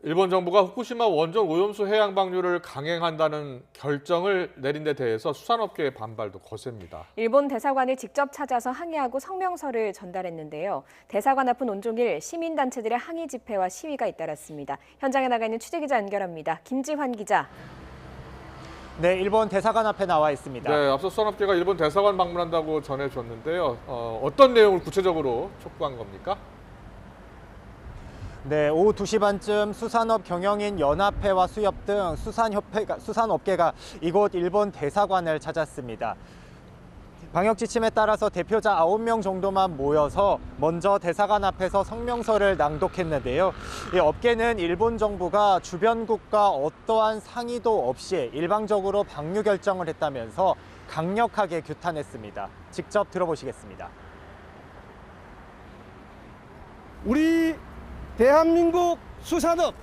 일본 정부가 후쿠시마 원전 오염수 해양 방류를 강행한다는 결정을 내린 데 대해서 수산업계의 반발도 거셉니다. 일본 대사관을 직접 찾아서 항의하고 성명서를 전달했는데요. 대사관 앞은 온종일 시민단체들의 항의 집회와 시위가 잇따랐습니다. 현장에 나가 있는 취재기자 연결합니다. 김지환 기자. 네, 일본 대사관 앞에 나와 있습니다. 네, 앞서 수산업계가 일본 대사관 방문한다고 전해줬는데요. 어떤 내용을 구체적으로 촉구한 겁니까? 네, 오후 2시 반쯤 수산업 경영인 연합회와 수협 등 수산업계가 이곳 일본 대사관을 찾았습니다. 방역 지침에 따라서 대표자 9명 정도만 모여서 먼저 대사관 앞에서 성명서를 낭독했는데요. 이 업계는 일본 정부가 주변국과 어떠한 상의도 없이 일방적으로 방류 결정을 했다면서 강력하게 규탄했습니다. 직접 들어보시겠습니다. 우리 대한민국 수산업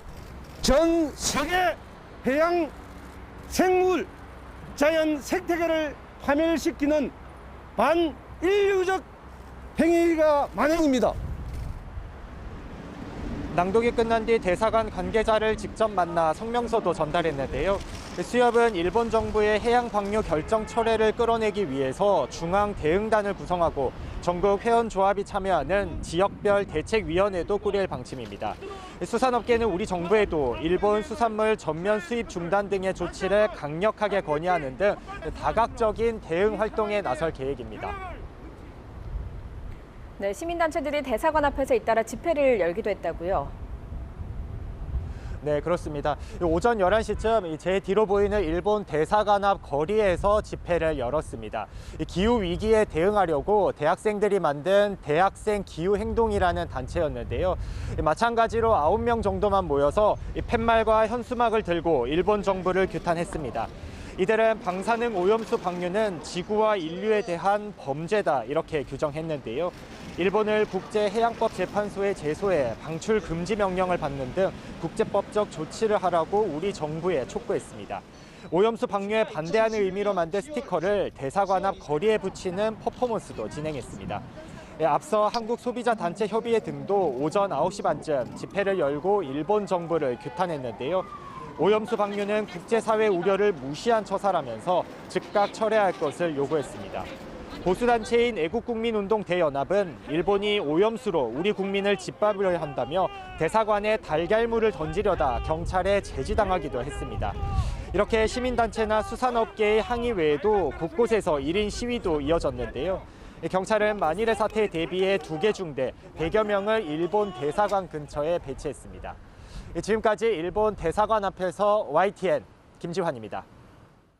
전 세계 해양 생물 자연 생태계를 파멸시키는 반인류적 행위가 만행입니다. 낭독이 끝난 뒤 대사관 관계자를 직접 만나 성명서도 전달했는데요. 수협은 일본 정부의 해양 방류 결정 철회를 끌어내기 위해서 중앙 대응단을 구성하고 전국 회원조합이 참여하는 지역별 대책위원회도 꾸릴 방침입니다. 수산업계는 우리 정부에도 일본 수산물 전면 수입 중단 등의 조치를 강력하게 건의하는 등 다각적인 대응 활동에 나설 계획입니다. 네, 시민단체들이 대사관 앞에서 잇따라 집회를 열기도 했다고요. 네, 그렇습니다. 오전 11시쯤 제 뒤로 보이는 일본 대사관 앞 거리에서 집회를 열었습니다. 기후 위기에 대응하려고 대학생들이 만든 대학생 기후행동이라는 단체였는데요. 마찬가지로 9명 정도만 모여서 팻말과 현수막을 들고 일본 정부를 규탄했습니다. 이들은 방사능 오염수 방류는 지구와 인류에 대한 범죄다 이렇게 규정했는데요. 일본을 국제해양법 재판소에 제소해 방출 금지 명령을 받는 등 국제법적 조치를 하라고 우리 정부에 촉구했습니다. 오염수 방류에 반대하는 의미로 만든 스티커를 대사관 앞 거리에 붙이는 퍼포먼스도 진행했습니다. 앞서 한국소비자단체협의회 등도 오전 9시 반쯤 집회를 열고 일본 정부를 규탄했는데요. 오염수 방류는 국제사회 우려를 무시한 처사라면서 즉각 철회할 것을 요구했습니다. 보수단체인 애국국민운동 대연합은 일본이 오염수로 우리 국민을 짓밟으려 한다며 대사관에 달걀물을 던지려다 경찰에 제지당하기도 했습여 이렇게 시민단체나 수산업계의 항의 외에도 곳곳에서 1인 시위도 이어졌는데요. 경찰은 만일의 사태에 대비해 2개 중대 100여 명을 일본 대사관 근처에 배치했습니다. 지금까지 일본 대사관 앞에서 YTN 김지환입니다.